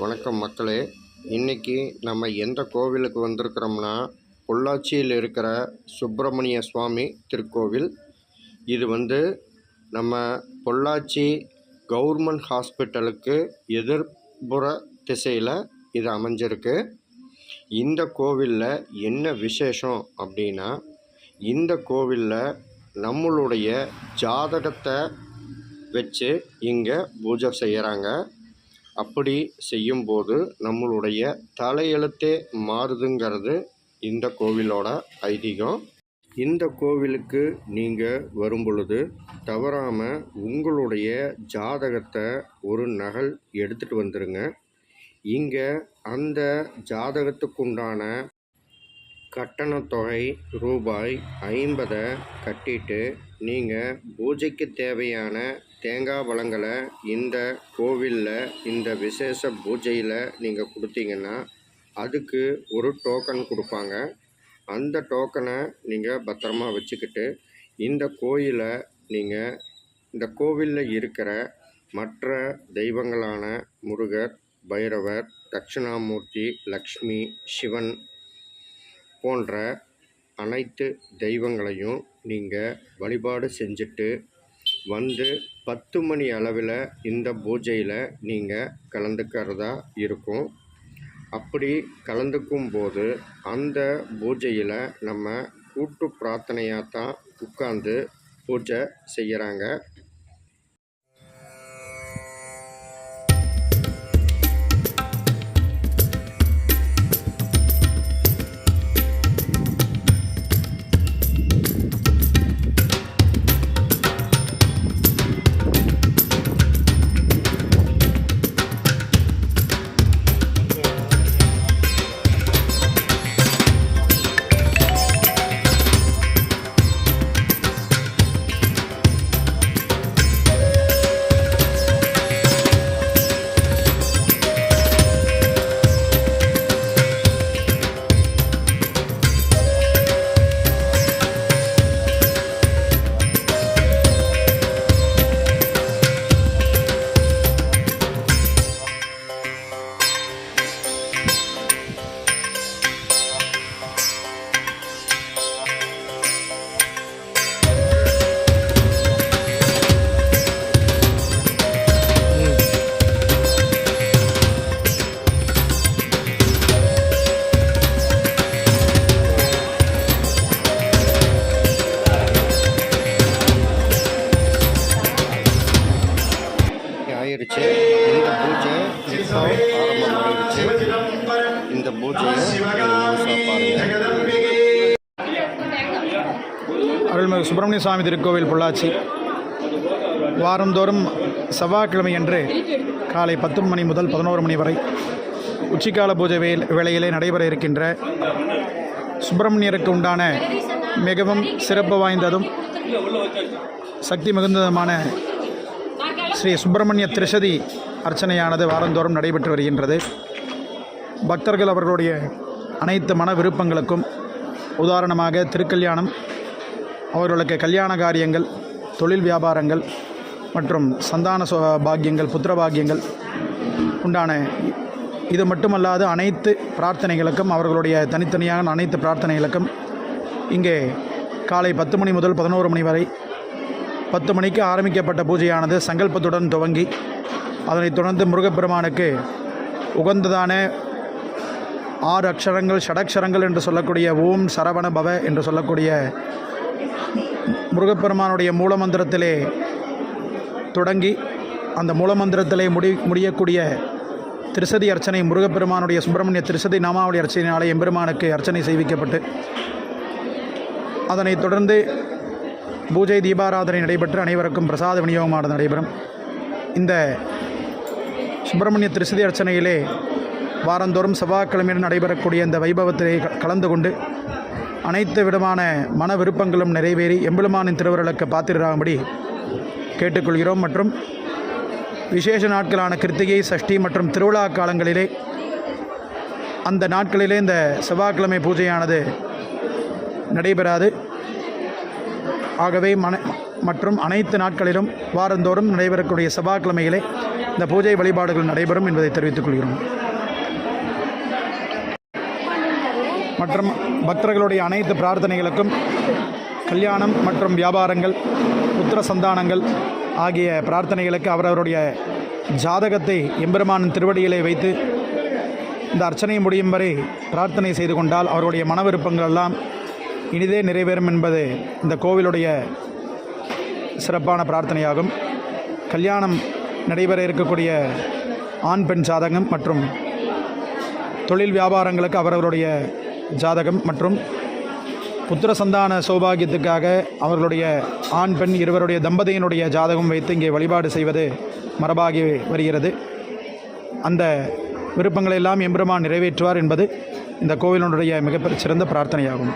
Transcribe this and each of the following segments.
வணக்கம் மக்களே. இன்றைக்கி நம்ம எந்த கோவிலுக்கு வந்திருக்கிறோம்னா, பொள்ளாச்சியில் இருக்கிற சுப்பிரமணிய சுவாமி திருக்கோவில். இது நம்ம பொள்ளாச்சி கவர்மெண்ட் ஹாஸ்பிட்டலுக்கு எதிர்ப்புற திசையில் இது அமைஞ்சிருக்கு. இந்த கோவிலில் என்ன விசேஷம் அப்படின்னா, இந்த கோவிலில் நம்மளுடைய ஜாதகத்தை வச்சு இங்கே பூஜை செய்கிறாங்க. அப்படி செய்யும்போது நம்மளுடைய தலையெழுத்தே மாறுதுங்கிறது இந்த கோவிலோட ஐதீகம். இந்த கோவிலுக்கு நீங்கள் வரும் பொழுது தவறாமல் உங்களுடைய ஜாதகத்தை ஒரு நகல் எடுத்துகிட்டு வந்துடுங்க. இங்கே அந்த ஜாதகத்துக்குண்டான கட்டணத்தொகை ரூபாய் 50 கட்டிட்டு நீங்கள் பூஜைக்கு தேவையான தேங்காய் பழங்களை இந்த கோவிலில் இந்த விசேஷ பூஜையில் நீங்கள் கொடுத்தீங்கன்னா அதுக்கு ஒரு டோக்கன் கொடுப்பாங்க. அந்த டோக்கனை நீங்கள் பத்திரமா வச்சுக்கிட்டு இந்த கோயிலை நீங்கள் இந்த கோவிலில் இருக்கிற மற்ற தெய்வங்களான முருகர், பைரவர், தட்சிணாமூர்த்தி, லக்ஷ்மி, சிவன் போன்ற அனைத்து தெய்வங்களையும் நீங்கள் வழிபாடு செஞ்சுட்டு 10 மணி அளவில் இந்த பூஜையில் நீங்கள் கலந்துக்கிறதா இருக்கும். அப்படி கலந்துக்கும் போது அந்த பூஜையில் நம்ம கூட்டு பிரார்த்தனையாக தான் உட்கார்ந்து பூஜை செய்கிறாங்க. ஆயிடுச்சு. இந்த பூஜை இப்போ ஆரம்பமாயிடுச்சு. இந்த பூஜையை அருள்மிகு சுப்பிரமணிய சுவாமி திருக்கோவில் பொள்ளாச்சி வாரந்தோறும் செவ்வாய்க்கிழமை அன்று காலை 10 மணி முதல் 11 மணி வரை உச்சிக்கால பூஜை வேளையிலே நடைபெற இருக்கின்ற சுப்பிரமணியருக்கு உண்டான மிகவும் சிறப்பு வாய்ந்ததும் சக்தி மிகுந்ததுமான ஸ்ரீ சுப்பிரமணிய திரிசதி அர்ச்சனையானது வாரந்தோறும் நடைபெற்று வருகின்றது. பக்தர்கள் அவர்களுடைய அனைத்து மன விருப்பங்களுக்கும் உதாரணமாக திருக்கல்யாணம், அவர்களுக்கு கல்யாண காரியங்கள், தொழில் வியாபாரங்கள் மற்றும் சந்தான பாக்கியங்கள், புத்திர பாக்கியங்கள் உண்டான இது மட்டுமல்லாது அனைத்து பிரார்த்தனைகளுக்கும் அவர்களுடைய தனித்தனியான அனைத்து பிரார்த்தனைகளுக்கும் இங்கே காலை 10 மணி முதல் 11 மணி வரை 10 மணிக்கு ஆரம்பிக்கப்பட்ட பூஜையானது சங்கல்பத்துடன் துவங்கி அதனைத் தொடர்ந்து முருகப்பெருமானுக்கு உகந்ததான 6 அக்ஷரங்கள், ஷடக்ஷரங்கள் என்று சொல்லக்கூடிய ஓம் சரவண பவ என்று சொல்லக்கூடிய முருகப்பெருமானுடைய மூலமந்திரத்திலே தொடங்கி அந்த மூலமந்திரத்திலே முடியக்கூடிய திரிசதி அர்ச்சனை, முருகப்பெருமானுடைய சுப்பிரமணிய திரிசதி நாமாவளி அர்ச்சனையாலே எம்பெருமானுக்கு அர்ச்சனை செய்விக்கப்பட்டு அதனைத் தொடர்ந்து பூஜை தீபாராதனை நடைபெற்று அனைவருக்கும் பிரசாத விநியோகமானது நடைபெறும். இந்த சுப்பிரமணிய திரிசதி அர்ச்சனையிலே வாரந்தோறும் செவ்வாய்க்கிழமையில் நடைபெறக்கூடிய இந்த வைபவத்திலே கலந்து கொண்டு அனைத்து விதமான மன விருப்பங்களும் நிறைவேறி எம்பெருமானின் திருவருளுக்கு பாத்திரராகும்படி கேட்டுக்கொள்கிறோம். மற்றும் விசேஷ நாட்களான கிருத்திகை, சஷ்டி மற்றும் திருவிழா காலங்களிலே அந்த நாட்களிலே இந்த செவ்வாய்க்கிழமை பூஜையானது நடைபெறாது. ஆகவே மற்றும் அனைத்து நாட்களிலும் வாரந்தோறும் நடைபெறக்கூடிய செவ்வாய்க்கிழமைகளே இந்த பூஜை வழிபாடுகள் நடைபெறும் என்பதை தெரிவித்துக் கொள்கிறோம். மற்றும் பக்தர்களுடைய அனைத்து பிரார்த்தனைகளுக்கும் கல்யாணம் மற்றும் வியாபாரங்கள், புத்திர சந்தானங்கள் ஆகிய பிரார்த்தனைகளுக்கு அவரவருடைய ஜாதகத்தை எம்பெருமானின் திருவடியிலே வைத்து இந்த அர்ச்சனை முடியும் வரை பிரார்த்தனை செய்து கொண்டால் அவருடைய மன விருப்பங்கள் எல்லாம் இனிதே நிறைவேறும் என்பது இந்த கோவிலுடைய சிறப்பான பிரார்த்தனையாகும். கல்யாணம் நடைபெற இருக்கக்கூடிய ஆண் பெண் ஜாதகம் மற்றும் தொழில் வியாபாரங்களுக்கு அவரவருடைய ஜாதகம் மற்றும் புத்திர சந்தான சௌபாகியத்துக்காக அவர்களுடைய ஆண் பெண் இருவருடைய தம்பதியினுடைய ஜாதகம் வைத்து இங்கே வழிபாடு செய்வது மரபாகி வருகிறது. அந்த விருப்பங்களை எல்லாம் எம்பெருமான் நிறைவேற்றுவார் என்பது இந்த கோவிலினுடைய மிகப்பெரிய சிறந்த பிரார்த்தனையாகும்.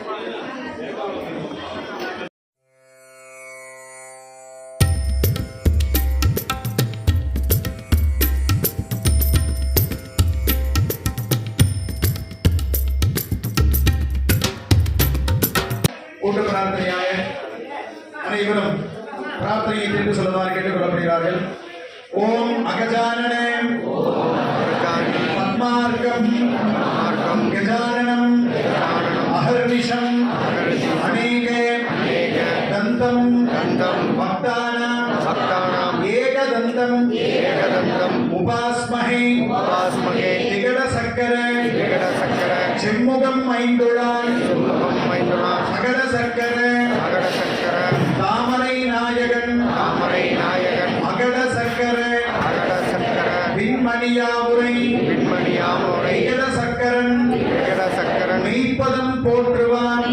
கூட்டு பிரார்த்தனையாக அனைவரும் பிரார்த்தனையை தெரிந்து சொல்லுமாறு கேட்டுக்கொள்ளப்படுகிறார்கள். ஓம் அகஜானனே பத்மார்க்கம் கஜானனம் அஹர்நிஷம் அநேகே தந்தம் பக்தானாம் ஏகதந்தம் உபாஸ்மஹே திகட சக்கர செம்முகம் ஐந்துளான் சகட சக்கர தாமரை நாயகன் அகட சக்கர விண்மணியாமுறை திகட சக்கரன் மெய்ப்பதம் போற்றுவான்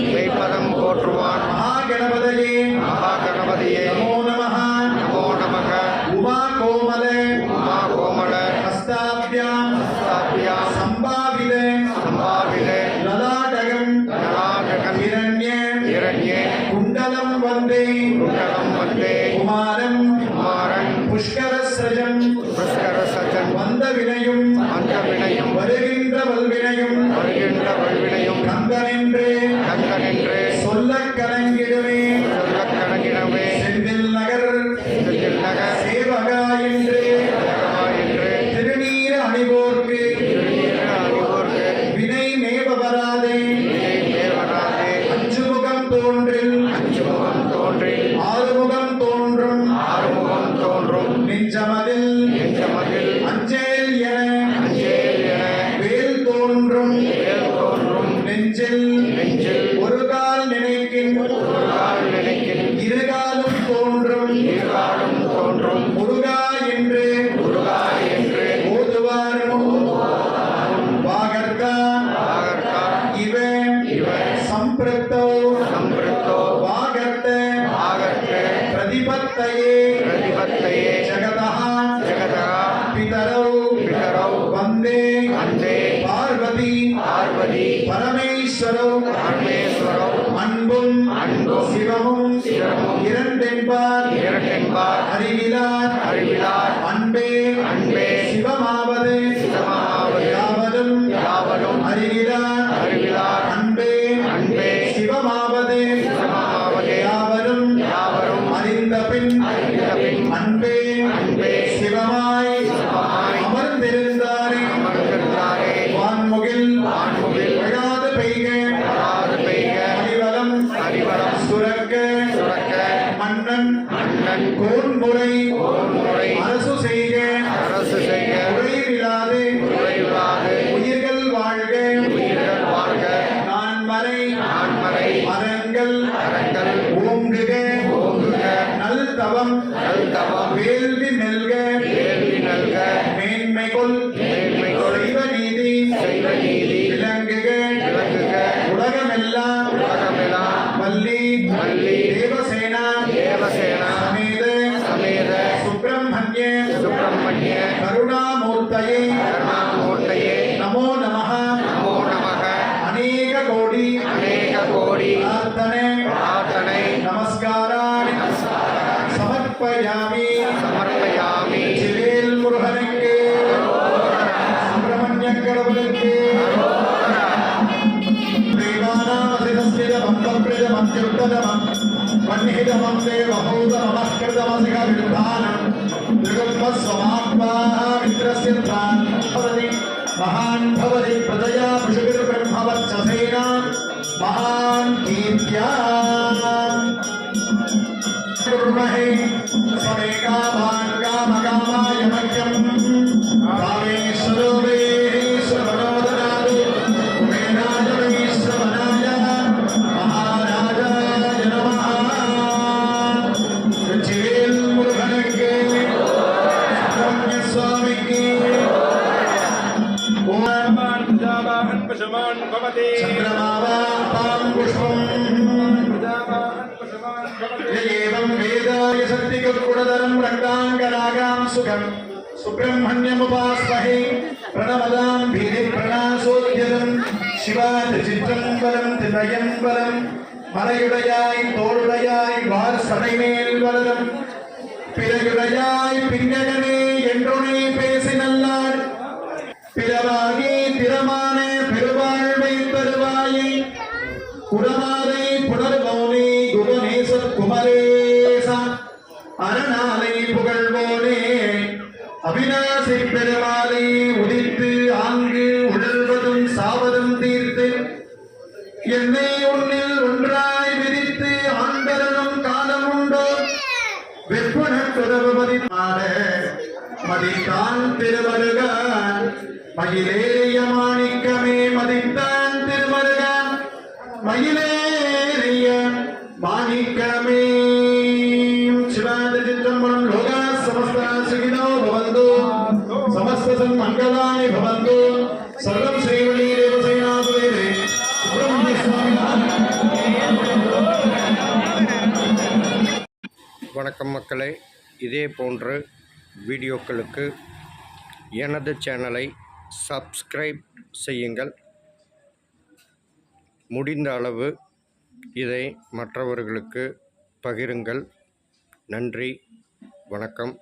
மகாகணபதியே நமோ நமஹ உமா கோமல ஹஸ்தாப்யாம் சம்பாவித லலாடகம் இரண்ய குண்டலம் வந்தே குமாரம் புஷ்கரஸ்ரஜம் வந்த வினையும் வருகின்ற வல்வினையும் கந்தனென்று சொல்லக் கலங்கிடுவே செந்தில் நகர் சேவகா என்று திருநீர அணிவோர்க்கு வினை மேவ வராதே அஞ்சுமுகம் தோன்றில் ஆறுமுகம் தோன்றும் நெஞ்சமதில் அஞ்சேல் என வேல் தோன்றும் நெஞ்சில் ஒரு கால் நினைக்கின் இருகாலும் தோன்றும் முருகா என்று ஓதுவாரும் வாகர்கா இவ சம்பிருத்தோ வாகர்த்த பிரதிபத்தையே ஜகதः பிதரௌ வந்தே பார்வதி பரமேஸ்வரோ அன்பும் சிவமும் இரண்டென்பார் அறிவிலார் அன்பே சிவமாவது யாவதும் அறிவிலார் அன்பே சிவமாவது யாவரும் அறிந்த பின் அன்பே சிவமாய் அமர்ந்திருந்தாரே வான்முகில் விழாது பெய்க அறிவலம் சுரக்க மன்னன் கோன்முறை அரசு செய்க குறைவிலாது உயிர்கள் வாழ்க நான்மறை அறங்கள் ஓங்குக நல் தவம் வேள்வி நல்க மேன்மைகொள் செய்வ நீதி விளங்குக உலகமெல்லாம் வள்ளி தேவசேனா சமேத சுப்பிரமணிய கருணாமூர்த்தயே நமோ நமஹ அநேக கோடி பிரார்த்தனை நமஸ்காராணி சமர்ப்பயாமி சிவேல் முருகனுக்கு சுப்பிரமணிய கடவுளுக்கு தேவானாமசிதம் வன்னிஹிதமம் தேவபூதமஸ்கிருதமசிக விருத்தானம் महान् भवति प्रजया पशुभिर्ब्रह्मवर्चसेन महान् कीर्त्या कुर्महे समे कामान् कामकामाय मह्यम् कामेश्वरो मे श्रवणोदरादु कुबेराय मे श्रवणाय महाराजाय नमः चेल्मुरुगणके सुब्रह्मण्य स्वामिके एवं वेदाय शक्तिगुणधरं रक्ताङ्गरागां सुखं सुब्रह्मण्यमुपास्महे प्रणवदां भीतिप्रणाशोद्यतं शिवादिचित्रम्बरं तिलयम्बरं மலையுடையாய் தோளுடையாய் வார் சடைமேல் வளரும் பிறையுடையாய் பின்னகனே என்றுனே பேசி நல்லார் பிறவாகி திறமான பெருவாழ்வை தருவாயை குரமாலை புனர்வோனே குகநேசர் குமரேசா அரணாலை புகழ்வோனே அவிநாசி பெருமாளை உதித்து ஆங்கு உழல்வதும் சாவதும் தீர்த்து என்னை உன்னில் ஒன்றாய் விதித்து ஆண்டரனும் காலம் உண்டோ வெப்பனத்துறவு மதித்தான் திருமருகான் மயிலேறிய மாணிக்கமே மதித்தான் திருமருகான் மயிலேறிய மாணிக்கமே சிவாதிச்சிற்றம்பலம் லோகா சமஸ்தா சுகினோ பவந்து சமஸ்த சன்மங்களானி பவந்து சர்வம் ஸ்ரீவள்ளி தேவசேனாசுதேவே சுப்பிரமணிய சுவாமி. வணக்கம் மக்களே, இதே போன்ற வீடியோக்களுக்கு எனது சேனலை சப்ஸ்கிரைப் செய்யுங்கள். முடிந்த அளவு இதை மற்றவர்களுக்கு பகிருங்கள். நன்றி, வணக்கம்.